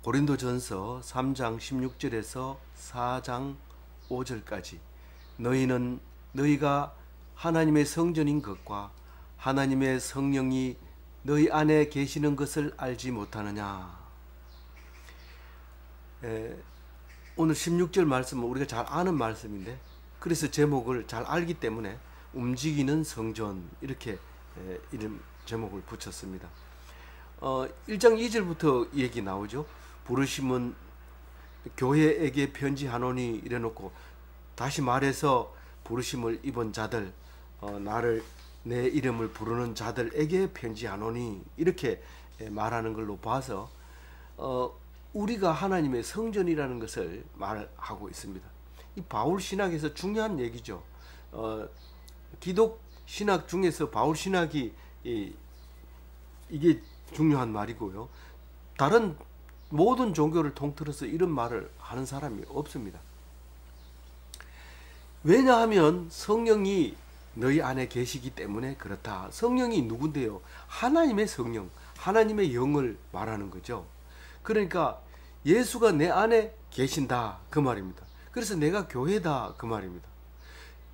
고린도전서 3장 16절에서 4장 5절까지 너희는 너희가 하나님의 성전인 것과 하나님의 성령이 너희 안에 계시는 것을 알지 못하느냐. 오늘 16절 말씀은 우리가 잘 아는 말씀인데, 그래서 제목을 잘 알기 때문에 움직이는 성전, 이렇게 이름 제목을 붙였습니다. 1장 2절부터 얘기 나오죠. 부르심은 교회에게 편지하노니 이래놓고, 다시 말해서 부르심을 입은 자들, 나를 내 이름을 부르는 자들에게 편지하노니, 이렇게 말하는 걸로 봐서 우리가 하나님의 성전이라는 것을 말하고 있습니다. 이 바울 신학에서 중요한 얘기죠. 기독 신학 중에서 바울 신학이 이게 중요한 말이고요. 다른 모든 종교를 통틀어서 이런 말을 하는 사람이 없습니다. 왜냐하면 성령이 너희 안에 계시기 때문에 그렇다. 성령이 누군데요? 하나님의 성령, 하나님의 영을 말하는 거죠. 그러니까 예수가 내 안에 계신다, 그 말입니다. 그래서 내가 교회다, 그 말입니다.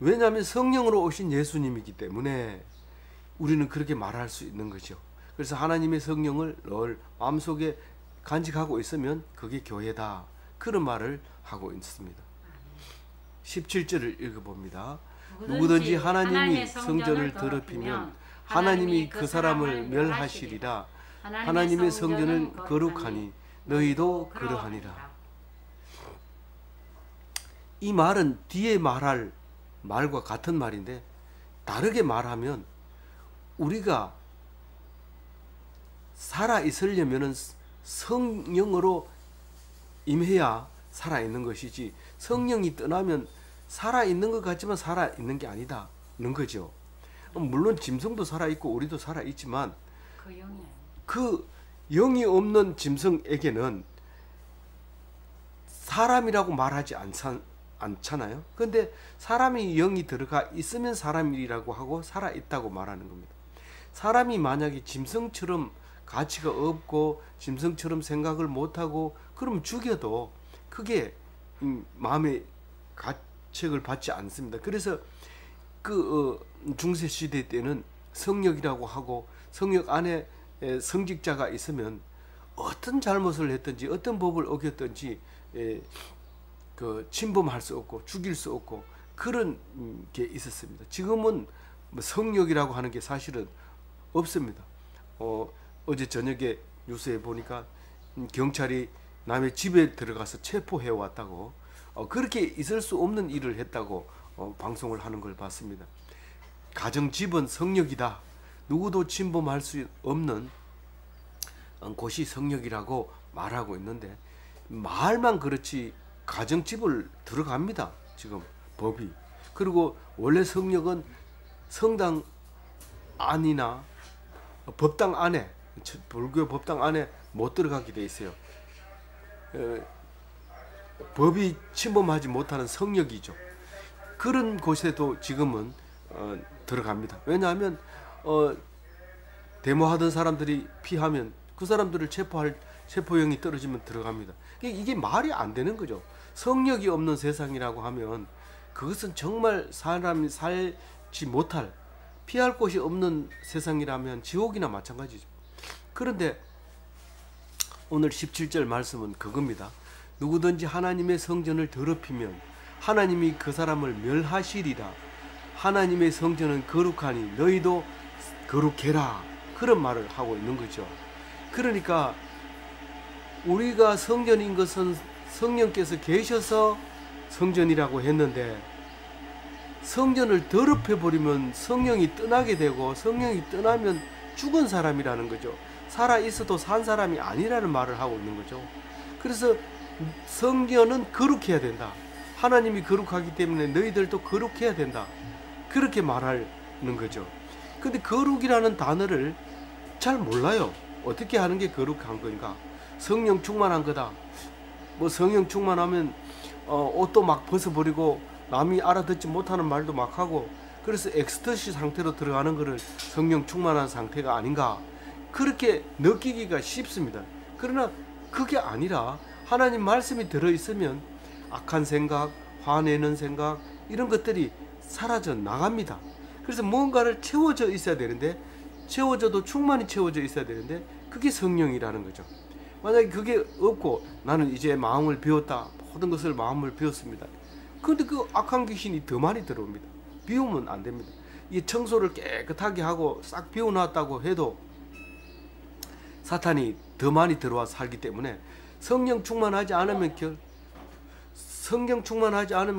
왜냐하면 성령으로 오신 예수님이기 때문에 우리는 그렇게 말할 수 있는 거죠. 그래서 하나님의 성령을 늘 마음속에 간직하고 있으면 그게 교회다, 그런 말을 하고 있습니다. 17절을 읽어봅니다. 누구든지 하나님이 성전을 더럽히면 하나님이 그 사람을 멸하시리라. 하나님의 성전은 거룩하니 너희도 그러하니라. 이 말은 뒤에 말할 말과 같은 말인데, 다르게 말하면 우리가 살아 있으려면 성령으로 임해야 살아 있는 것이지, 성령이 떠나면 살아 있는 것 같지만 살아 있는 게 아니다는 거죠. 물론 짐승도 살아 있고 우리도 살아 있지만 그 영이 없는 짐승에게는 사람이라고 말하지 않잖아요. 그런데 사람이 영이 들어가 있으면 사람이라고 하고 살아 있다고 말하는 겁니다. 사람이 만약에 짐승처럼 가치가 없고 짐승처럼 생각을 못하고 그럼 죽여도 그게 마음의 가책을 받지 않습니다. 그래서 중세 시대 때는 성역이라고 하고, 성역 안에 성직자가 있으면 어떤 잘못을 했든지 어떤 법을 어겼든지 침범할 수 없고 죽일 수 없고 그런 게 있었습니다. 지금은 성역이라고 하는 게 사실은 없습니다. 어제 저녁에 뉴스에 보니까 경찰이 남의 집에 들어가서 체포해 왔다고, 그렇게 있을 수 없는 일을 했다고 방송을 하는 걸 봤습니다. 가정집은 성역이다. 누구도 침범할 수 없는 곳이 성역이라고 말하고 있는데, 말만 그렇지 가정집을 들어갑니다, 지금 법이. 그리고 원래 성역은 성당 안이나 법당 안에, 불교 법당 안에 못 들어가게 돼 있어요. 법이 침범하지 못하는 성역이죠. 그런 곳에도 지금은 들어갑니다. 왜냐하면 데모하던 사람들이 피하면 그 사람들을 체포형이 떨어지면 들어갑니다. 이게 말이 안 되는 거죠. 성역이 없는 세상이라고 하면 그것은 정말 사람이 살지 못할, 피할 곳이 없는 세상이라면 지옥이나 마찬가지죠. 그런데 오늘 17절 말씀은 그겁니다. 누구든지 하나님의 성전을 더럽히면 하나님이 그 사람을 멸하시리라. 하나님의 성전은 거룩하니 너희도 거룩해라. 그런 말을 하고 있는 거죠. 그러니까 우리가 성전인 것은 성령께서 계셔서 성전이라고 했는데, 성전을 더럽혀버리면 성령이 떠나게 되고, 성령이 떠나면 죽은 사람이라는 거죠. 살아있어도 산 사람이 아니라는 말을 하고 있는 거죠. 그래서 성전은 거룩해야 된다. 하나님이 거룩하기 때문에 너희들도 거룩해야 된다. 그렇게 말하는 거죠. 근데 거룩이라는 단어를 잘 몰라요. 어떻게 하는 게 거룩한 건가? 성령 충만한 거다. 뭐 성령 충만하면 옷도 막 벗어버리고 남이 알아듣지 못하는 말도 막 하고, 그래서 엑스터시 상태로 들어가는 것을 성령 충만한 상태가 아닌가, 그렇게 느끼기가 쉽습니다. 그러나 그게 아니라 하나님 말씀이 들어있으면 악한 생각, 화내는 생각 이런 것들이 사라져 나갑니다. 그래서 뭔가를 채워져 있어야 되는데, 채워져도 충만히 채워져 있어야 되는데 그게 성령이라는 거죠. 만약에 그게 없고 나는 이제 마음을 비웠다, 모든 것을 마음을 비웠습니다. 그런데 그 악한 귀신이 더 많이 들어옵니다. 비우면 안 됩니다. 이 청소를 깨끗하게 하고 싹 비워놨다고 해도 사탄이 더 많이 들어와 살기 때문에 성령 충만하지 않으면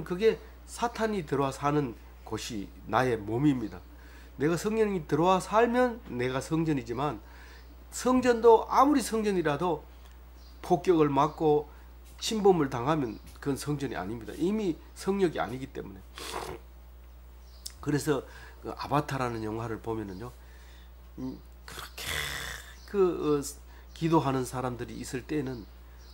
그게 사탄이 들어와 사는 곳이 나의 몸입니다. 내가 성령이 들어와 살면 내가 성전이지만, 성전도 아무리 성전이라도 폭격을 맞고 침범을 당하면 그건 성전이 아닙니다. 이미 성령이 아니기 때문에. 그래서 그 아바타라는 영화를 보면은요, 그렇게 기도하는 사람들이 있을 때는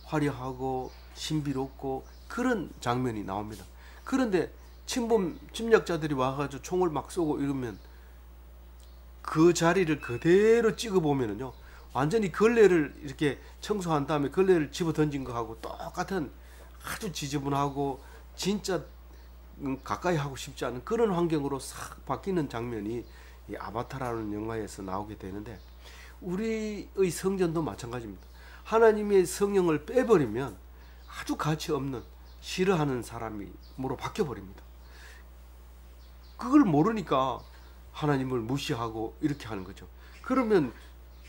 화려하고 신비롭고 그런 장면이 나옵니다. 그런데 침략자들이 와가지고 총을 막 쏘고 이러면 그 자리를 그대로 찍어보면은요, 완전히 걸레를 이렇게 청소한 다음에 걸레를 집어 던진 거하고 똑같은, 아주 지저분하고 진짜 가까이 하고 싶지 않은 그런 환경으로 싹 바뀌는 장면이 이 아바타라는 영화에서 나오게 되는데, 우리의 성전도 마찬가지입니다. 하나님의 성령을 빼버리면 아주 가치 없는, 싫어하는 사람으로 바뀌어버립니다. 그걸 모르니까 하나님을 무시하고 이렇게 하는 거죠. 그러면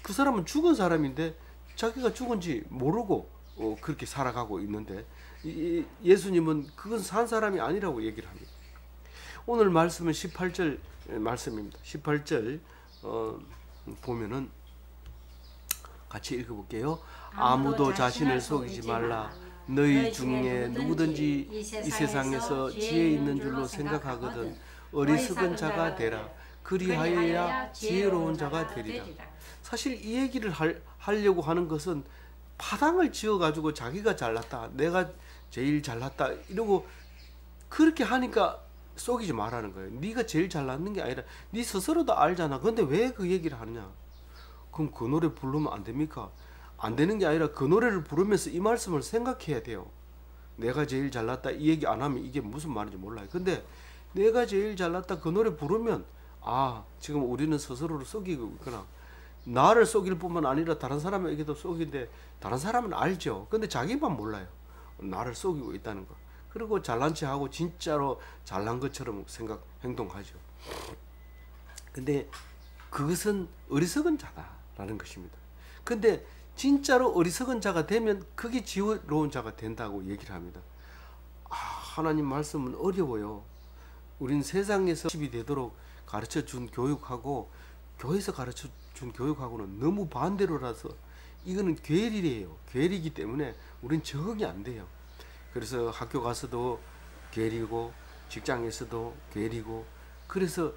그 사람은 죽은 사람인데 자기가 죽은지 모르고 그렇게 살아가고 있는데, 예수님은 그건 산 사람이 아니라고 얘기를 합니다. 오늘 말씀은 18절 말씀입니다. 18절 보면은 같이 읽어볼게요. 아무도 자신을 속이지 말라. 너희 중에 누구든지 이 세상에서 지혜 있는 줄로 생각하거든 어리석은 자가 되라. 그리하여야 지혜로운 자가 되리라. 사실 이 얘기를 하려고 하는 것은 파당을 지어가지고 자기가 잘났다, 내가 제일 잘났다 이러고 그렇게 하니까 속이지 말라는 거예요. 네가 제일 잘났는 게 아니라 네 스스로도 알잖아. 근데 왜 그 얘기를 하느냐? 그럼 그 노래 부르면 안 됩니까? 안 되는 게 아니라 그 노래를 부르면서 이 말씀을 생각해야 돼요. 내가 제일 잘났다 이 얘기 안 하면 이게 무슨 말인지 몰라요. 근데 내가 제일 잘났다 그 노래 부르면, 아, 지금 우리는 스스로를 속이고 있구나. 나를 속일 뿐만 아니라 다른 사람에게도 속인데 다른 사람은 알죠. 근데 자기만 몰라요. 나를 속이고 있다는 거. 그리고 잘난 체 하고 진짜로 잘난 것처럼 행동하죠. 근데 그것은 어리석은 자다라는 것입니다. 근데 진짜로 어리석은 자가 되면 그게 지혜로운 자가 된다고 얘기를 합니다. 하나님 말씀은 어려워요. 우린 세상에서 집이 되도록 가르쳐 준 교육하고 교회에서 가르쳐 준 교육하고는 너무 반대로라서 이거는 괴리래요. 괴리이기 때문에 우린 적응이 안 돼요. 그래서 학교 가서도 괴리고 직장에서도 괴리고, 그래서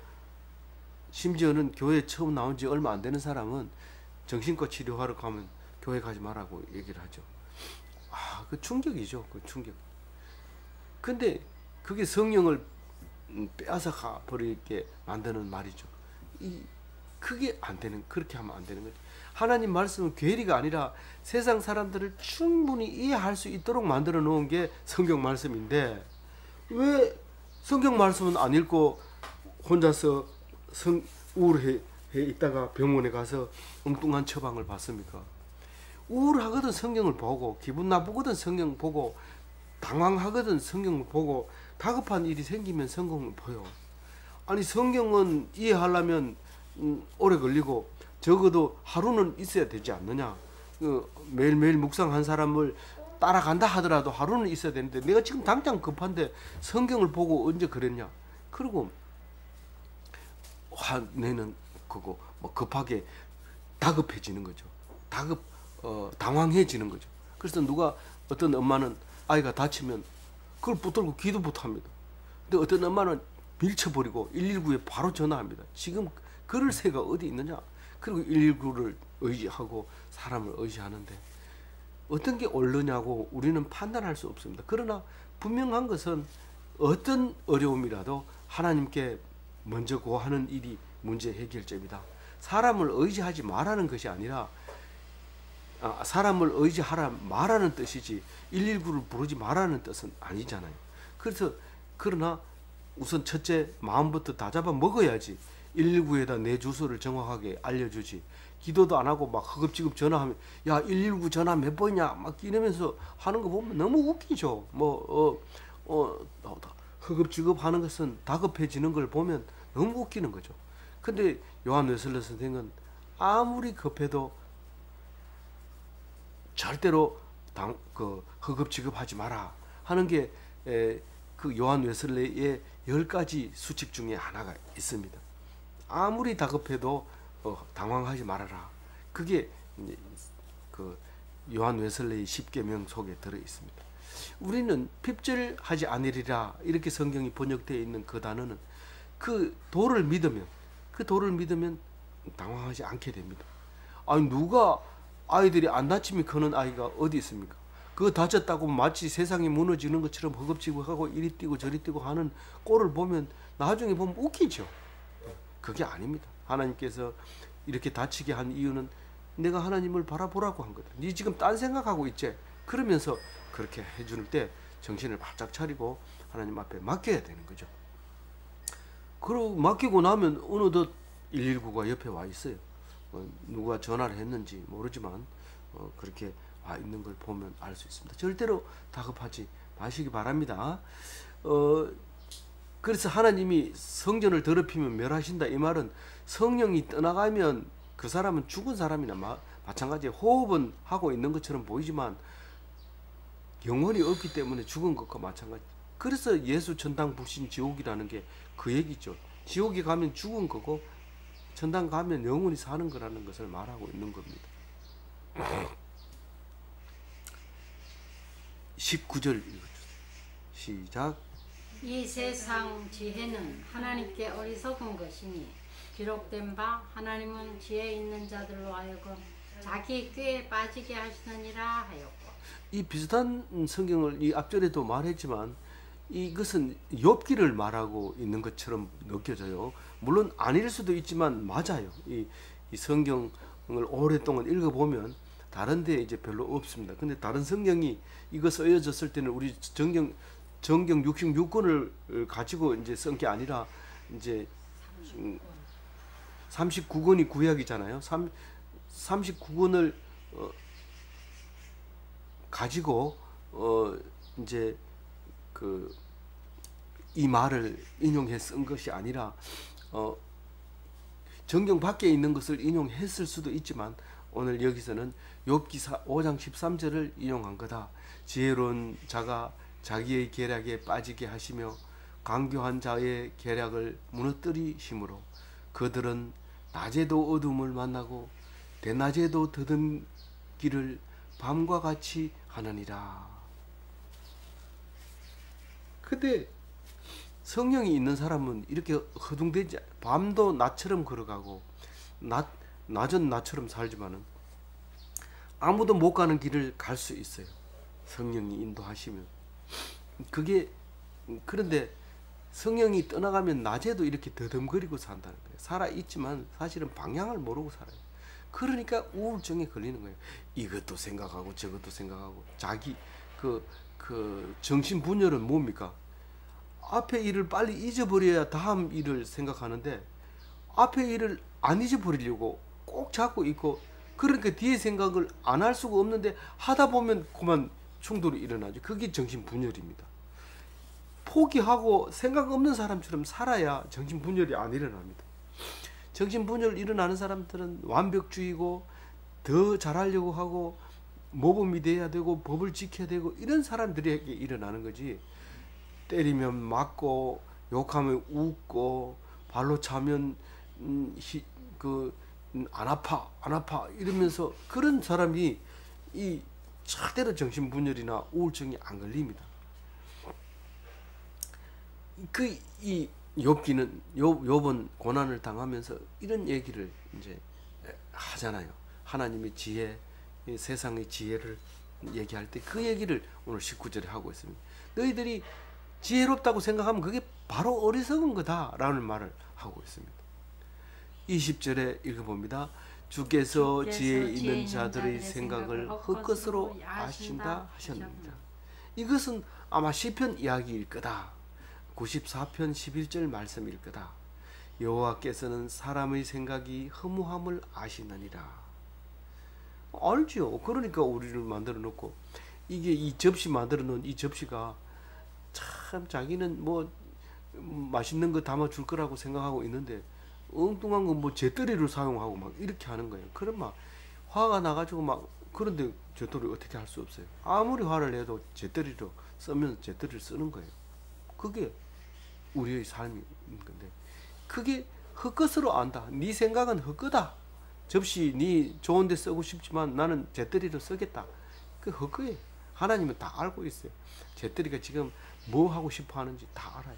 심지어는 교회 처음 나온 지 얼마 안 되는 사람은 정신과 치료하러 가면 교회 가지 말라고 얘기를 하죠. 그 충격이죠. 그 충격. 근데 그게 성령을 빼앗아 버리게 만드는 말이죠. 그게 안 되는, 그렇게 하면 안 되는 거죠. 하나님 말씀은 괴리가 아니라 세상 사람들을 충분히 이해할 수 있도록 만들어 놓은 게 성경 말씀인데, 왜 성경 말씀은 안 읽고 혼자서 우울해 있다가 병원에 가서 엉뚱한 처방을 받습니까? 우울하거든 성경을 보고, 기분 나쁘거든 성경 보고, 당황하거든 성경을 보고, 다급한 일이 생기면 성경을 보여. 아니 성경은 이해하려면 오래 걸리고 적어도 하루는 있어야 되지 않느냐. 매일매일 묵상한 사람을 따라간다 하더라도 하루는 있어야 되는데, 내가 지금 당장 급한데 성경을 보고 언제 그랬냐. 그리고 화내는 그거 뭐 급하게 다급해지는 거죠. 당황해지는 거죠. 그래서 어떤 엄마는 아이가 다치면 그걸 붙들고 기도 못합니다. 근데 어떤 엄마는 밀쳐버리고 119에 바로 전화합니다. 지금 그럴 새가 어디 있느냐. 그리고 119를 의지하고 사람을 의지하는데 어떤 게 옳으냐고 우리는 판단할 수 없습니다. 그러나 분명한 것은 어떤 어려움이라도 하나님께 먼저 고하는 일이 문제 해결점이다. 사람을 의지하지 말라는 것이 아니라 사람을 의지하라 말하는 뜻이지 119를 부르지 말라는 뜻은 아니잖아요. 그래서 그러나 우선 첫째 마음부터 다 잡아 먹어야지 119에다 내 주소를 정확하게 알려주지. 기도도 안 하고 막 허겁지겁 전화하면 야 119 전화 몇 번이냐 막 이러면서 하는 거 보면 너무 웃기죠. 허겁지겁 하는 것은 다급해지는 걸 보면 너무 웃기는 거죠. 근데 요한 웨슬리 선생은 아무리 급해도 절대로 허겁지겁하지 마라 하는 게 그 요한 웨슬리의 10가지 수칙 중에 하나가 있습니다. 아무리 다급해도 당황하지 말아라. 그게 이제 그 요한 웨슬리의 10계명 속에 들어 있습니다. 우리는 핍절하지 아니리라 이렇게 성경이 번역되어 있는 그 단어는 그 도를 믿으면 당황하지 않게 됩니다. 아니 누가 아이들이 안 다치면 크는 아이가 어디 있습니까? 그거 다쳤다고 마치 세상이 무너지는 것처럼 허겁지겁하고 이리 뛰고 저리 뛰고 하는 꼴을 보면 나중에 보면 웃기죠. 그게 아닙니다. 하나님께서 이렇게 다치게 한 이유는 내가 하나님을 바라보라고 한 거다. 네 지금 딴 생각하고 있지? 그러면서 그렇게 해줄 때 정신을 바짝 차리고 하나님 앞에 맡겨야 되는 거죠. 그리고 맡기고 나면 어느덧 119가 옆에 와 있어요. 누가 전화를 했는지 모르지만 그렇게 와 있는 걸 보면 알 수 있습니다. 절대로 다급하지 마시기 바랍니다. 그래서 하나님이 성전을 더럽히면 멸하신다 이 말은 성령이 떠나가면 그 사람은 죽은 사람이나 마찬가지에 호흡은 하고 있는 것처럼 보이지만 영혼이 없기 때문에 죽은 것과 마찬가지. 그래서 예수 천당 불신 지옥이라는 게 그 얘기죠. 지옥에 가면 죽은 거고 천당 가면 영혼이 사는 거라는 것을 말하고 있는 겁니다. 19절 읽어주세요. 시작. 이 세상 지혜는 하나님께 어리석은 것이니 기록된 바 하나님은 지혜 있는 자들로 하여금 자기 꾀에 빠지게 하시느니라 하였고. 이 비슷한 성경을 이 앞절에도 말했지만 이것은 욥기를 말하고 있는 것처럼 느껴져요. 물론 아닐 수도 있지만 맞아요. 이 성경을 오랫동안 읽어보면 다른 데 이제 별로 없습니다. 근데 다른 성경이 이거 쓰여졌을 때는 우리 정경 66권을 가지고 이제 쓴 게 아니라 이제 39권이 구약이잖아요. 39권을 가지고 이제 이 말을 인용해 쓴 것이 아니라 정경 밖에 있는 것을 인용했을 수도 있지만 오늘 여기서는 욥기 5장 13절을 인용한 거다. 지혜로운 자가 자기의 계략에 빠지게 하시며 강교한 자의 계략을 무너뜨리심으로 그들은 낮에도 어둠을 만나고 대낮에도 더듬기를 밤과 같이 하느니라. 근데 성령이 있는 사람은 이렇게 허둥대지 밤도 낮처럼 걸어가고 낮은 낮처럼 살지만은 아무도 못 가는 길을 갈 수 있어요. 성령이 인도하시면. 그런데 성령이 떠나가면 낮에도 이렇게 더듬거리고 산다는 거예요. 살아있지만 사실은 방향을 모르고 살아요. 그러니까 우울증에 걸리는 거예요. 이것도 생각하고 저것도 생각하고 자기 정신분열은 뭡니까? 앞에 일을 빨리 잊어버려야 다음 일을 생각하는데 앞에 일을 안 잊어버리려고 꼭 잡고 있고 그러니까 뒤에 생각을 안 할 수가 없는데 하다 보면 그만 충돌이 일어나죠. 그게 정신분열입니다. 포기하고 생각 없는 사람처럼 살아야 정신분열이 안 일어납니다. 정신분열 일어나는 사람들은 완벽주의고 더 잘하려고 하고 모범이 돼야 되고 법을 지켜야 되고 이런 사람들에게 일어나는 거지. 때리면 맞고 욕하면 웃고 발로 차면 안 아파 이러면서 그런 사람이 이 절대로 정신분열이나 우울증이 안 걸립니다. 이 욥은 고난을 당하면서 이런 얘기를 이제 하잖아요. 하나님의 지혜, 세상의 지혜를 얘기할 때 그 얘기를 오늘 19절에 하고 있습니다. 너희들이 지혜롭다고 생각하면 그게 바로 어리석은 거다라는 말을 하고 있습니다. 20절에 읽어봅니다. 주께서 지혜 있는 자들의 생각을 헛것으로 아신다 하셨느니라. 이것은 아마 시편 이야기일 거다. 94편 11절 말씀일 거다. 여호와께서는 사람의 생각이 허무함을 아시느니라. 알죠. 그러니까 우리를 만들어 놓고, 이게 이 접시 만들어 놓은 이 접시가 참 자기는 뭐 맛있는 거 담아 줄 거라고 생각하고 있는데 엉뚱한 거 뭐 재떨이를 사용하고 막 이렇게 하는 거예요. 그럼 막 화가 나가지고 막, 그런데 재떨이 어떻게 할 수 없어요. 아무리 화를 내도 재떨이로 쓰면 재떨이를 쓰는 거예요. 그게 우리의 삶인 건데, 그게 헛것으로 안다. 네 생각은 헛거다. 접시 네 좋은데 쓰고 싶지만 나는 재떨이로 쓰겠다. 그 헛거예요. 하나님은 다 알고 있어요. 재떨이가 지금 뭐 하고 싶어 하는지 다 알아요.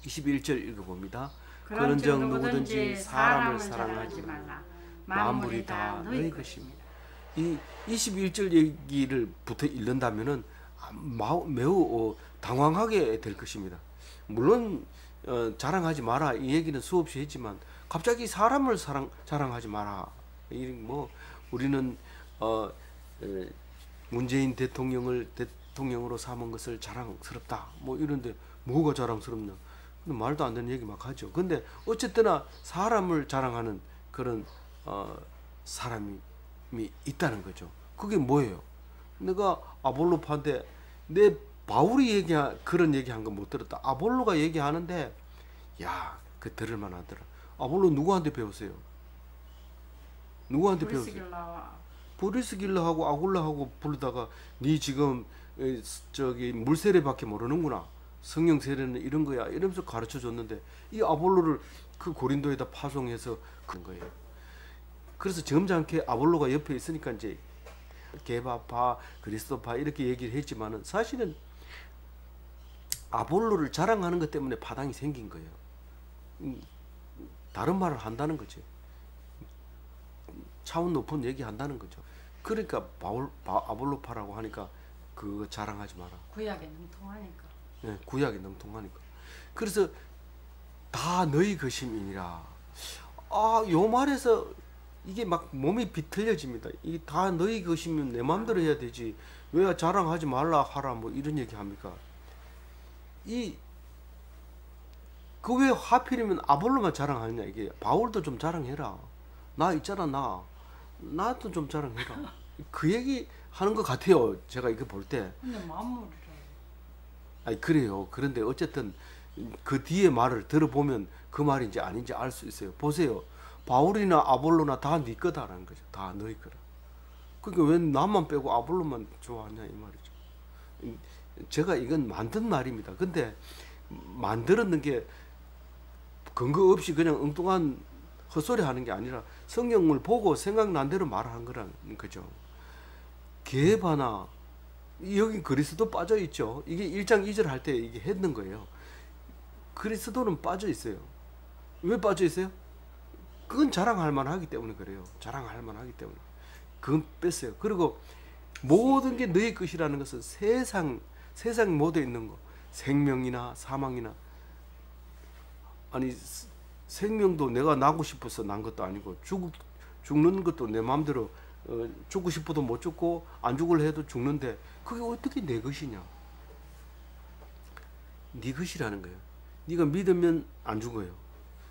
21절 읽어봅니다. 그런즉 누구든지 사람을 사랑하지 말라. 만물이 다 너희 것입니다. 이 21절 얘기를 부터 읽는다면은 매우 당황하게 될 것입니다. 물론 자랑하지 마라 이 얘기는 수없이 했지만 갑자기 사람을 자랑하지 마라. 뭐 우리는 문재인 대통령을 대통령으로 삼은 것을 자랑스럽다. 뭐 이런데 뭐가 자랑스럽냐? 말도 안 되는 얘기 막 하죠. 근데 어쨌거나 사람을 자랑하는 그런 사람이 있다는 거죠. 그게 뭐예요? 내가 아볼로파한테 내 바울이 그런 얘기한 거 못 들었다. 아볼로가 얘기하는데 야, 그 들을 만하더라. 아볼로 누구한테 배웠어요? 누구한테 배웠어요? 브리스길라하고 아굴라하고 부르다가 네 지금 저기 물세례밖에 모르는구나. 성령 세례는 이런 거야. 이러면서 가르쳐 줬는데 이 아볼로를 그 고린도에다 파송해서 그런 거예요. 그래서 점잖게 아볼로가 옆에 있으니까 이제 게바파, 그리스도파 이렇게 얘기를 했지만은 사실은 아볼로를 자랑하는 것 때문에 파당이 생긴 거예요. 다른 말을 한다는 거죠. 차원 높은 얘기 한다는 거죠. 그러니까 아볼로파라고 하니까 그거 자랑하지 마라. 구약에 능통하니까. 네, 구약에 능통하니까. 그래서 다 너희 것임이니라. 요 말에서 이게 막 몸이 비틀려집니다. 이게 다 너희 것이면 내 마음대로 해야 되지. 왜 자랑하지 말라 하라 뭐 이런 얘기 합니까? 그 왜 하필이면 아볼로만 자랑하느냐 이게. 바울도 좀 자랑해라. 나 있잖아 나도 좀 자랑해라. 그 얘기 하는 것 같아요. 제가 이거 볼 때. 근데 만물이라. 아니 그래요. 그런데 어쨌든 그 뒤에 말을 들어보면 그 말인지 아닌지 알 수 있어요. 보세요. 바울이나 아볼로나 다 네 거다라는 거죠. 다 너희 거라. 그러니까 왜 나만 빼고 아볼로만 좋아하냐 이 말이죠. 제가 이건 만든 말입니다. 근데 만들었는 게 근거 없이 그냥 엉뚱한 헛소리 하는 게 아니라 성경을 보고 생각난 대로 말한 거라는 거죠. 게바나 여기 그리스도 빠져 있죠. 이게 1장 2절 할 때 이게 했는 거예요. 그리스도는 빠져 있어요. 왜 빠져 있어요? 그건 자랑할 만하기 때문에 그래요. 자랑할 만하기 때문에. 그건 뺐어요. 그리고 모든 게 너의 것이라는 것은 세상 모두에 있는 거. 생명이나 사망이나. 아니 생명도 내가 나고 싶어서 난 것도 아니고 죽는 것도 내 마음대로 죽고 싶어도 못 죽고 안 죽을래 해도 죽는데 그게 어떻게 내 것이냐. 네 것이라는 거예요. 네가 믿으면 안 죽어요.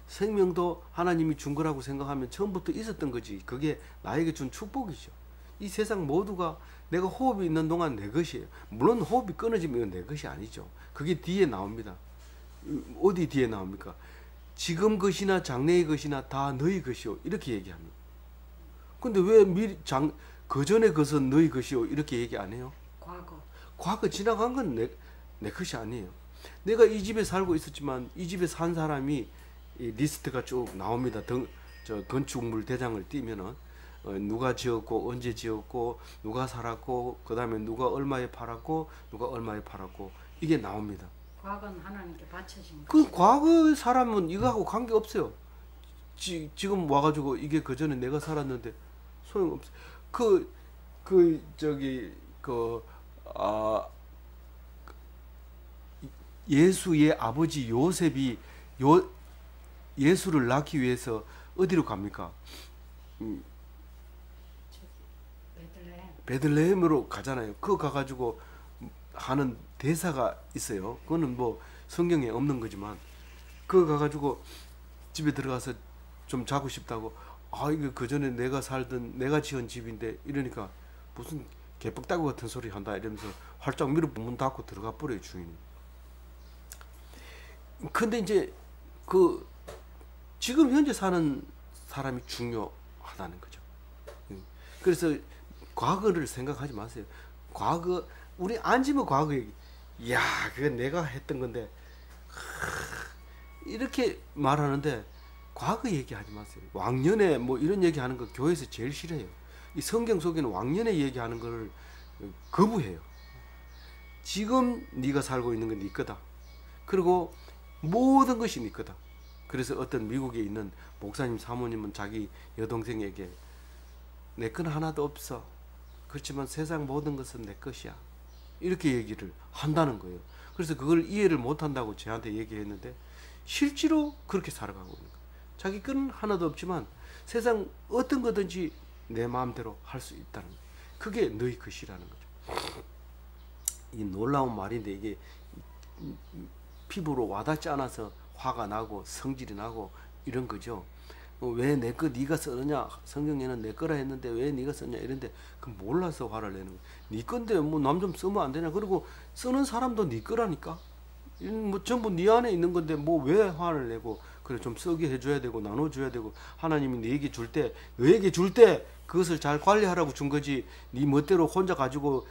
생명도 하나님이 준 거라고 생각하면 처음부터 있었던 거지. 그게 나에게 준 축복이죠. 이 세상 모두가 내가 호흡이 있는 동안 내 것이에요. 물론 호흡이 끊어지면 내 것이 아니죠. 그게 뒤에 나옵니다. 어디 뒤에 나옵니까? 지금 것이나 장래의 것이나 다 너희 것이요 이렇게 얘기합니다. 근데 왜 그 전에 것은 너희 것이요 이렇게 얘기 안 해요? 과거 지나간 건 내 것이 아니에요. 내가 이 집에 살고 있었지만 이 집에 산 사람이 이 리스트가 쭉 나옵니다. 저 건축물 대장을 띄면은 누가 지었고 언제 지었고 누가 살았고 그 다음에 누가 얼마에 팔았고 누가 얼마에 팔았고 이게 나옵니다. 과거는 하나님께 바쳐진 그 과거 사람은 이거하고 관계 없어요. 지금 와가지고 이게 그 전에 내가 살았는데 소용없어. 예수의 아버지 요셉이 예수를 낳기 위해서 어디로 갑니까? 베들레헴. 베들레헴으로 가잖아요. 그거 가가지고 하는 대사가 있어요. 그거는 뭐 성경에 없는 거지만, 그거 가가지고 집에 들어가서 좀 자고 싶다고, 아 이거 그 전에 내가 살던 내가 지은 집인데, 이러니까 무슨 개뻑다구 같은 소리 한다 이러면서 활짝 밀어 문 닫고 들어가 버려요, 주인이. 근데 이제 그 지금 현재 사는 사람이 중요하다는 거죠. 그래서 과거를 생각하지 마세요. 과거, 우리 앉으면 과거 얘기. 야, 그거 내가 했던 건데. 이렇게 말하는데 과거 얘기하지 마세요. 왕년에 뭐 이런 얘기하는 거 교회에서 제일 싫어해요. 이 성경 속에는 왕년에 얘기하는 걸 거부해요. 지금 네가 살고 있는 건 네 거다. 그리고 모든 것이 네 거다. 그래서 어떤 미국에 있는 목사님 사모님은 자기 여동생에게 내 건 하나도 없어. 그렇지만 세상 모든 것은 내 것이야. 이렇게 얘기를 한다는 거예요. 그래서 그걸 이해를 못한다고 저한테 얘기했는데 실제로 그렇게 살아가고 있는 거예요. 자기 건 하나도 없지만 세상 어떤 거든지 내 마음대로 할 수 있다는 거예요. 그게 너희 것이라는 거죠. 이 놀라운 말인데 이게 피부로 와닿지 않아서 화가 나고 성질이 나고 이런 거죠. 왜 내 거 네가 쓰느냐, 성경에는 내 거라 했는데 왜 네가 쓰냐 이런데, 그 몰라서 화를 내는 거야. 네 건데 뭐 남 좀 쓰면 안 되냐. 그리고 쓰는 사람도 네 거라니까. 뭐 전부 네 안에 있는 건데 뭐 왜 화를 내고. 그래, 좀 쓰게 해줘야 되고 나눠줘야 되고, 하나님이 네게 줄 때, 너에게 줄 때 그것을 잘 관리하라고 준 거지, 네 멋대로 혼자 가지고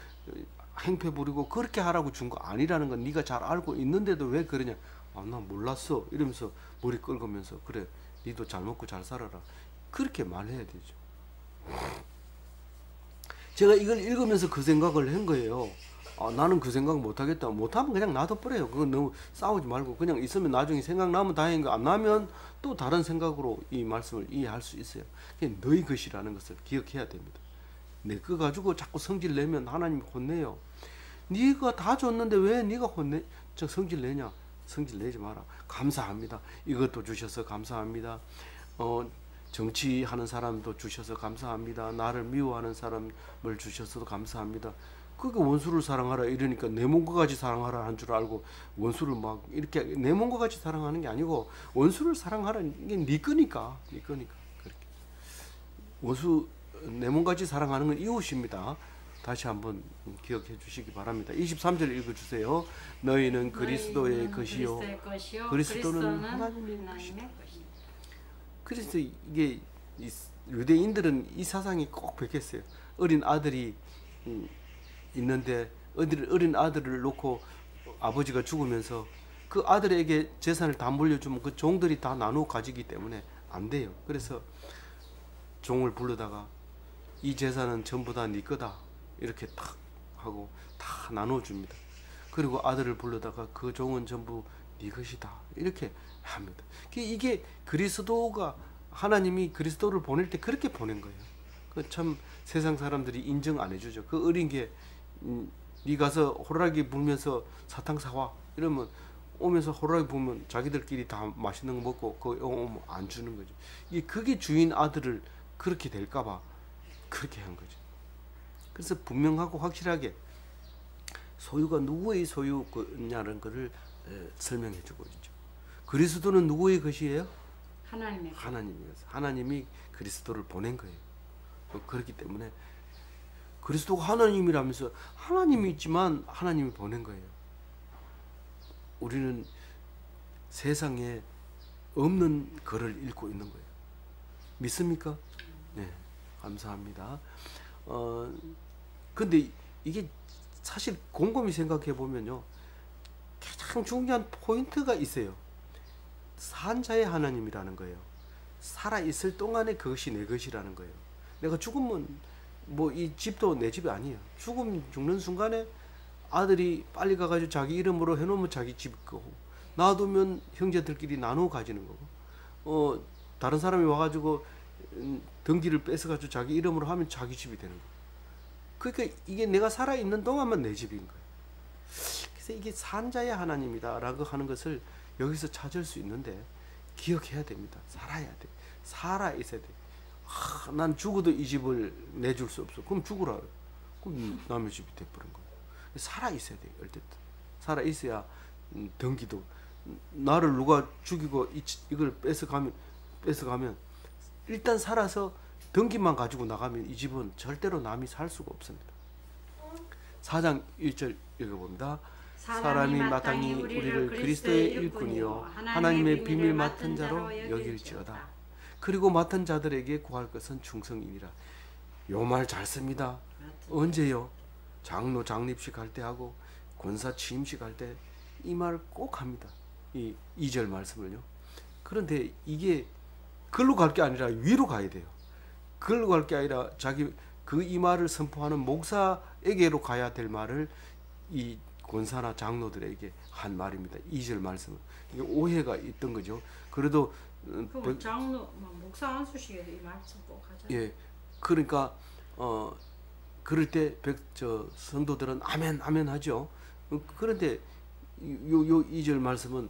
행패 부리고 그렇게 하라고 준 거 아니라는 건 네가 잘 알고 있는데도 왜 그러냐. 아, 나 몰랐어 이러면서 머리 긁으면서, 그래 니도 잘 먹고 잘 살아라, 그렇게 말해야 되죠. 제가 이걸 읽으면서 그 생각을 한 거예요. 아, 나는 그 생각 못하겠다. 못하면 그냥 놔둬버려요. 그건 너무 싸우지 말고 그냥 있으면 나중에 생각나면 다행인 거, 안 나면 또 다른 생각으로 이 말씀을 이해할 수 있어요. 그게 너희 것이라는 것을 기억해야 됩니다. 내 거 가지고 자꾸 성질 내면 하나님이 혼내요. 네가 다 줬는데 왜 네가 혼내? 저 성질 내냐? 성질 내지 마라. 감사합니다. 이것도 주셔서 감사합니다. 정치하는 사람도 주셔서 감사합니다. 나를 미워하는 사람을 주셔서도 감사합니다. 그게 원수를 사랑하라 이러니까 내 몸과 같이 사랑하라 한 줄 알고 원수를 막 이렇게 내 몸과 같이 사랑하는 게 아니고, 원수를 사랑하라, 이게 네 거니까, 네 거니까. 그렇게 원수 내 몸같이 사랑하는 건 이웃입니다. 다시 한번 기억해 주시기 바랍니다. 23절 읽어주세요. 너희는 그리스도의 것이요, 그리스도는 하나님의 것이다. 그래서 이게 유대인들은 이 사상이 꼭 베꼈어요. 어린 아들이 있는데 어린 아들을 놓고 아버지가 죽으면서 그 아들에게 재산을 다 물려주면 그 종들이 다 나누어 가지기 때문에 안 돼요. 그래서 종을 불러다가 이 재산은 전부 다 네 거다 이렇게 탁 하고 다 나눠줍니다. 그리고 아들을 불러다가 그 종은 전부 네 것이다 이렇게 합니다. 이게 그리스도가, 하나님이 그리스도를 보낼 때 그렇게 보낸 거예요. 그 참 세상 사람들이 인정 안 해주죠. 그 어린 게 네 가서 호루라기 불면서 사탕 사와 이러면 오면서 호루라기 불면 자기들끼리 다 맛있는 거 먹고 거기 오면 안 주는 거죠. 그게 주인 아들을 그렇게 될까봐 그렇게 한 거죠. 그래서 분명하고 확실하게 소유가 누구의 소유냐는 것을 설명해 주고 있죠. 그리스도는 누구의 것이에요? 하나님의 것. 하나님의 것. 하나님이 그리스도를 보낸 거예요. 그렇기 때문에 그리스도가 하나님이라면서, 하나님이 있지만 하나님이 보낸 거예요. 우리는 세상에 없는 글을 읽고 있는 거예요. 믿습니까? 네, 감사합니다. 근데 이게 사실 곰곰이 생각해 보면요, 가장 중요한 포인트가 있어요. 산자의 하나님이라는 거예요. 살아 있을 동안에 그것이 내 것이라는 거예요. 내가 죽으면 뭐 이 집도 내 집이 아니에요. 죽는 순간에 아들이 빨리 가가지고 자기 이름으로 해놓으면 자기 집 거고, 놔두면 형제들끼리 나누어 가지는 거고, 다른 사람이 와가지고 등기를 뺏어가지고 자기 이름으로 하면 자기 집이 되는 거예요. 그러니까 이게 내가 살아있는 동안만 내 집인 거예요. 그래서 이게 산자의 하나님이다 라고 하는 것을 여기서 찾을 수 있는데 기억해야 됩니다. 살아야 돼. 살아 있어야 돼. 난 죽어도 이 집을 내줄 수 없어. 그럼 죽으라. 그럼 남의 집이 돼버린 거예요. 살아 있어야 돼. 어쨌든 살아 있어야 덩기도 나를 누가 죽이고 이걸 뺏어가면 일단 살아서 덩기만 가지고 나가면 이 집은 절대로 남이 살 수가 없습니다. 4장 1절 읽어봅니다. 사람이 마땅히 우리를 그리스도의 일꾼이요 하나님의 비밀 맡은 자로 여길지어다. 그리고 맡은 자들에게 구할 것은 충성이니라. 요 말 잘 씁니다. 언제요? 장로 장립식 할 때 하고 권사 취임식 할 때 이 말 꼭 합니다. 이 2절 말씀을요. 그런데 이게 글로 갈 게 아니라 위로 가야 돼요. 글로 갈 게 아니라 자기 이 말을 선포하는 목사에게로 가야 될 말을 이 권사나 장로들에게 한 말입니다. 2절 말씀은. 이게 오해가 있던 거죠. 그래도 장로 목사 안수식에 이 말씀 꼭 하잖아요. 예. 그러니까 그럴 때 성도들은 아멘 아멘 하죠. 그런데 요 2절 말씀은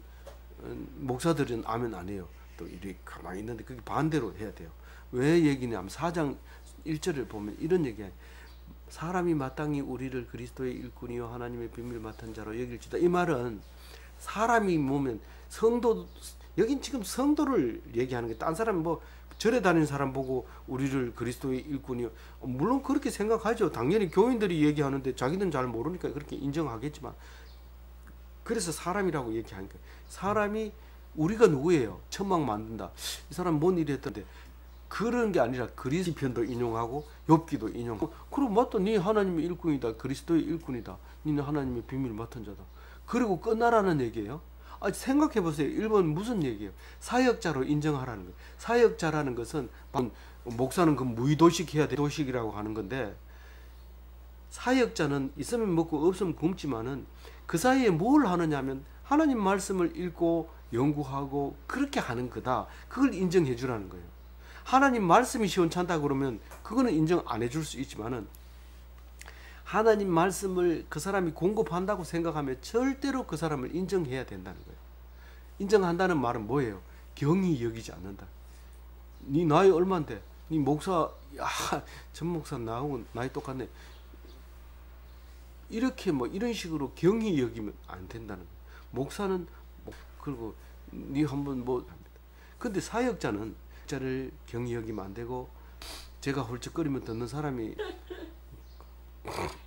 목사들은 아멘 안 해요. 또 이렇게 가만히 있는데 그게 반대로 해야 돼요. 왜 얘기냐면 4장 1절을 보면 이런 얘기예요. 사람이 마땅히 우리를 그리스도의 일꾼이요 하나님의 비밀 맡은 자로 여길지다. 이 말은 사람이 보면 성도, 여긴 지금 성도를 얘기하는 게, 딴 사람 뭐 절에 다니는 사람 보고 우리를 그리스도의 일꾼이요, 물론 그렇게 생각하죠. 당연히 교인들이 얘기하는데 자기는 잘 모르니까 그렇게 인정하겠지만, 그래서 사람이라고 얘기하는 거예요. 사람이, 우리가 누구예요? 천막 만든다. 이 사람 뭔 일이 했던데, 그런 게 아니라 그리스도 편도 인용하고 욥기도 인용하고, 그럼 맞다, 네 하나님의 일꾼이다, 그리스도의 일꾼이다, 니는 하나님의 비밀 맡은 자다, 그리고 끝나라는 얘기예요. 생각해 보세요. 1번 무슨 얘기예요? 사역자로 인정하라는 거예요. 사역자라는 것은, 목사는 그 무의도식 해야 돼, 도식이라고 하는 건데, 사역자는 있으면 먹고 없으면 굶지만은 그 사이에 뭘 하느냐면 하나님 말씀을 읽고 연구하고 그렇게 하는 거다. 그걸 인정해 주라는 거예요. 하나님 말씀이 시원찮다 그러면 그거는 인정 안 해줄 수 있지만은, 하나님 말씀을 그 사람이 공급한다고 생각하면 절대로 그 사람을 인정해야 된다는 거예요. 인정한다는 말은 뭐예요? 경히 여기지 않는다. 네 나이 얼만데? 네 목사, 야, 전 목사 나하고 나이 똑같네, 이렇게 뭐 이런 식으로 경히 여기면 안 된다는 거예요. 목사는 그리고 네 한번 뭐 합니다. 근데 사역자는 자를 경히 여기면 안 되고, 제가 홀쭉거리면 듣는 사람이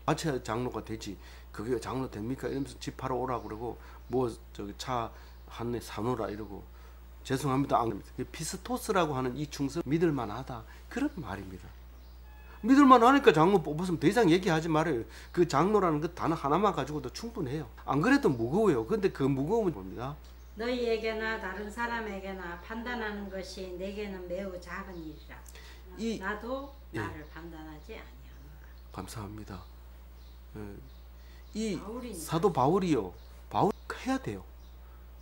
아차 장로가 되지, 그게 장로 됩니까? 이러면서 집 팔아 오라 그러고, 뭐 저기 차 한 대 사놓으라 이러고, 죄송합니다, 안 됩니다. 피스토스라고 하는 이 충성, 믿을만하다, 그런 말입니다. 믿을만하니까 장로 뽑았으면 더 이상 얘기하지 말아요. 그 장로라는 그 단어 하나만 가지고도 충분해요. 안 그래도 무거워요. 근데 그 무거움은 뭡니다? 너희에게나 다른 사람에게나 판단하는 것이 내게는 매우 작은 일이라. 나도 나를 판단하지 아니하노라. 감사합니다. 이 바울이니까. 사도 바울이요, 바울 해야 돼요.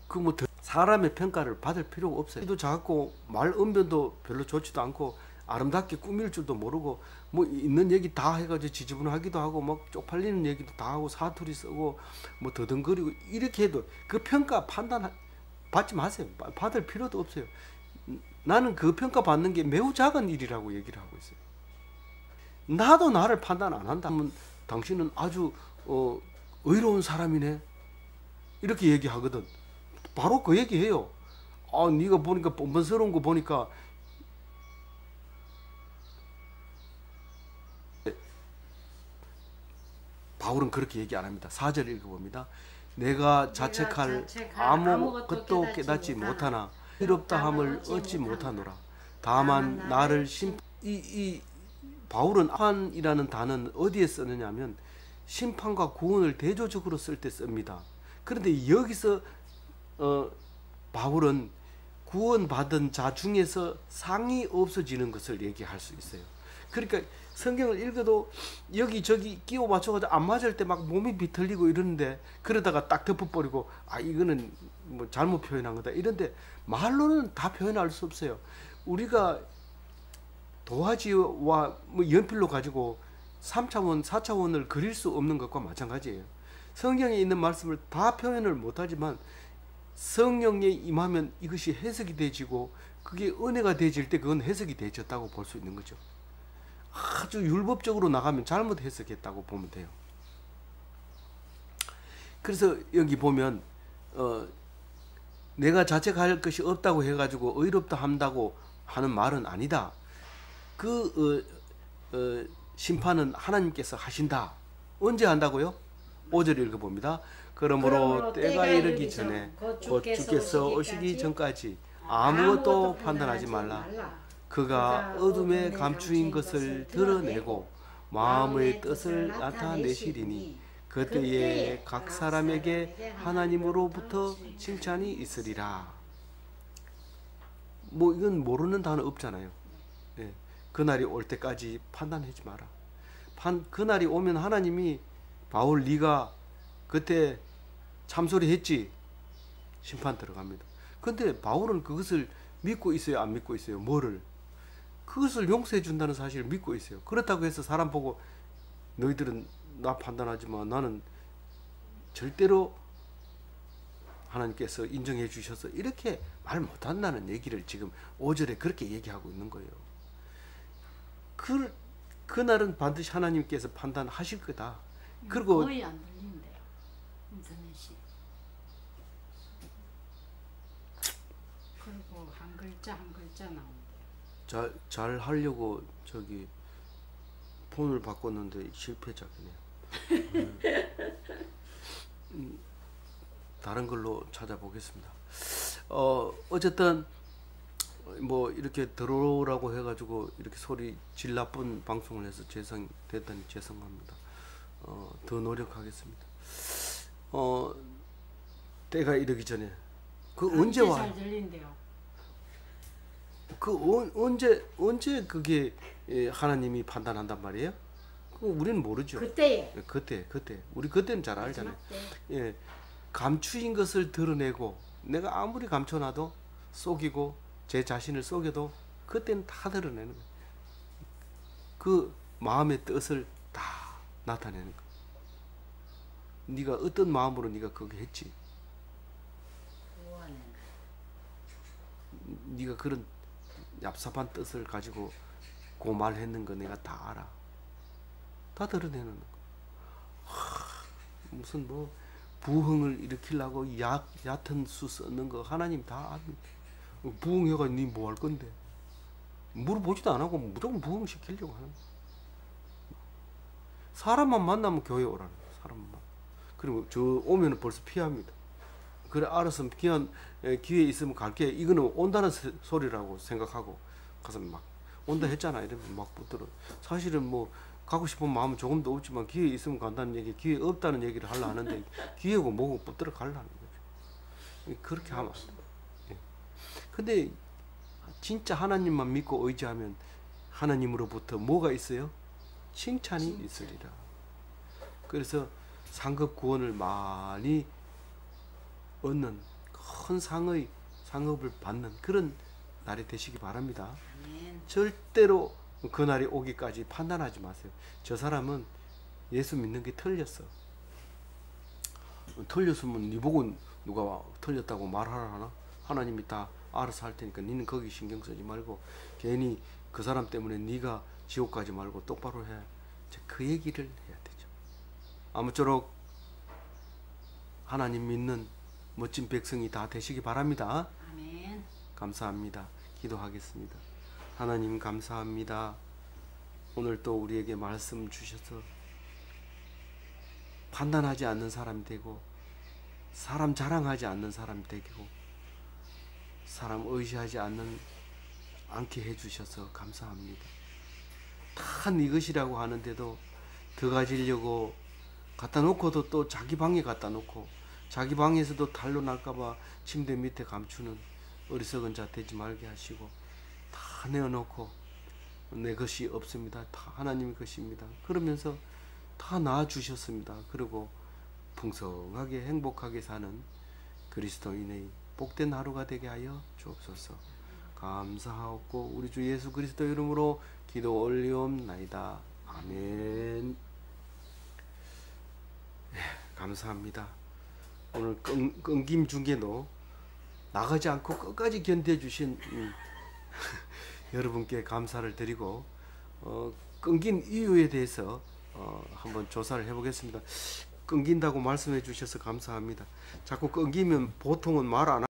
그 뭐 사람의 평가를 받을 필요가 없어요. 도 작고 말 언변도 별로 좋지도 않고 아름답게 꾸밀 줄도 모르고, 뭐 있는 얘기 다 해가지고 지저분하기도 하고, 막 쪽팔리는 얘기도 다 하고 사투리 쓰고 뭐 더듬거리고 이렇게 해도 그 평가 판단 받지 마세요. 받을 필요도 없어요. 나는 그 평가 받는 게 매우 작은 일이라고 얘기를 하고 있어요. 나도 나를 판단 안 한다면 당신은 아주 의로운 사람이네, 이렇게 얘기하거든. 바로 그 얘기해요. 네가 보니까 뻔뻔스러운 거 보니까, 바울은 그렇게 얘기 안 합니다. 4절 읽어봅니다. 내가 자책할 아무것도 깨닫지 못하나 의롭다 함을 얻지 못하노라. 다만 나를 이 바울은 판이라는 단어는 어디에 쓰느냐면 심판과 구원을 대조적으로 쓸 때 씁니다. 그런데 여기서 바울은 구원받은 자 중에서 상이 없어지는 것을 얘기할 수 있어요. 그러니까 성경을 읽어도 여기저기 끼워 맞춰가지고 안 맞을 때 막 몸이 비틀리고 이러는데, 그러다가 딱 덮어버리고 이거는 뭐 잘못 표현한 거다 이런데, 말로는 다 표현할 수 없어요. 우리가 도화지와 뭐 연필로 가지고 3차원 4차원을 그릴 수 없는 것과 마찬가지예요. 성경에 있는 말씀을 다 표현을 못하지만 성령에 임하면 이것이 해석이 되지고 그게 은혜가 되질 때 그건 해석이 되졌다고 볼 수 있는 거죠. 아주 율법적으로 나가면 잘못 해석했다고 보면 돼요. 그래서 여기 보면 내가 자책할 것이 없다고 해가지고 의롭다 한다고 하는 말은 아니다. 그 심판은 하나님께서 하신다. 언제 한다고요? 5절 읽어봅니다. 그러므로 때가 이르기 전에 곧 주께서 오시기 전까지 아무것도 판단하지 말라. 그가 어둠에 감추인 것을 드러내고 마음의 뜻을 나타내시리니 그때에 각 사람에게 하나님으로부터 칭찬이 있으리라. 뭐 이건 모르는 단어 없잖아요. 예. 그날이 올 때까지 판단하지 마라. 그날이 오면 하나님이 바울 네가 그때 참소리 했지? 심판 들어갑니다. 근데 바울은 그것을 믿고 있어요? 안 믿고 있어요? 뭐를? 그것을 용서해 준다는 사실을 믿고 있어요. 그렇다고 해서 사람 보고 너희들은 나 판단하지 마. 나는 절대로 하나님께서 인정해 주셔서 이렇게 말 못한다는 얘기를 지금 5절에 그렇게 얘기하고 있는 거예요. 그날은 반드시 하나님께서 판단하실 거다. 그리고 거의 안 들린대요. 인터넷이. 그리고 한 글자 한 글자 나온대요. 잘 하려고 저기 폰을 바꿨는데 실패작이네요. 다른 걸로 찾아보겠습니다. 어쨌든 뭐 이렇게 들어오라고 해가지고 이렇게 소리 질 나쁜 방송을 해서 대단히 죄송합니다. 더 노력하겠습니다. 때가 이르기 전에 그 언제 와? 잘 들린대요. 언제 그게 하나님이 판단한단 말이에요? 우리는 모르죠. 그때에. 그때 우리 그때는 잘 알잖아요. 예, 감추인 것을 드러내고 내가 아무리 감춰놔도 속이고 제 자신을 속여도 그때는 다 드러내는 거예요. 그 마음의 뜻을 다 나타내는 거예요. 네가 어떤 마음으로 네가 그거 했지? 네가 그런 얍삽한 뜻을 가지고 그 말했는 거 내가 다 알아. 다 드러내는 거. 무슨 뭐 부흥을 일으키려고 얕은 수 썼는 거 하나님 다 압니다. 부흥해가 니 뭐 할 건데? 물어보지도 안 하고 무조건 부흥시키려고 하는 거야. 사람만 만나면 교회 오라는 거야. 사람만. 그리고 저 오면은 벌써 피합니다. 그래 알았으면 기회 있으면 갈게. 이거는 온다는 소리라고 생각하고 가서 막 온다 했잖아. 이러면 막 붙들어. 사실은 뭐 가고 싶은 마음은 조금도 없지만 기회 있으면 간다는 얘기, 기회 없다는 얘기를 하려 하는데 기회고 뭐고 붙들어 가려는 거죠. 그렇게 하면 안 돼. 예. 근데 진짜 하나님만 믿고 의지하면 하나님으로부터 뭐가 있어요? 칭찬이 있으리라. 그래서 상급 구원을 많이 얻는 큰 상업을 받는 그런 날이 되시기 바랍니다. 절대로 그날이 오기까지 판단하지 마세요. 저 사람은 예수 믿는 게 틀렸어. 틀렸으면 네 보고 누가 틀렸다고 말하라 하나? 하나님이 다 알아서 할 테니까 니는 거기 신경 쓰지 말고 괜히 그 사람 때문에 네가 지옥 가지 말고 똑바로 해. 그 얘기를 해야 되죠. 아무쪼록 하나님 믿는 멋진 백성이 다 되시기 바랍니다. 아멘. 감사합니다. 기도하겠습니다. 하나님 감사합니다. 오늘 또 우리에게 말씀 주셔서 판단하지 않는 사람이 되고 사람 자랑하지 않는 사람이 되고 사람 의지하지 않게 해주셔서 감사합니다. 다 네 것이라고 하는데도 더 가지려고 갖다 놓고도 또 자기 방에 갖다 놓고 자기 방에서도 탈로 날까봐 침대 밑에 감추는 어리석은 자 되지 말게 하시고 다 내어놓고 내 것이 없습니다. 다 하나님의 것입니다. 그러면서 다 낳아주셨습니다. 그리고 풍성하게 행복하게 사는 그리스도인의 복된 하루가 되게 하여 주옵소서. 감사하옵고 우리 주 예수 그리스도 이름으로 기도 올리옵나이다. 아멘. 감사합니다. 오늘 끊김 중에도 나가지 않고 끝까지 견뎌주신 여러분께 감사를 드리고 끊긴 이유에 대해서 한번 조사를 해보겠습니다. 끊긴다고 말씀해 주셔서 감사합니다. 자꾸 끊기면 보통은 말 안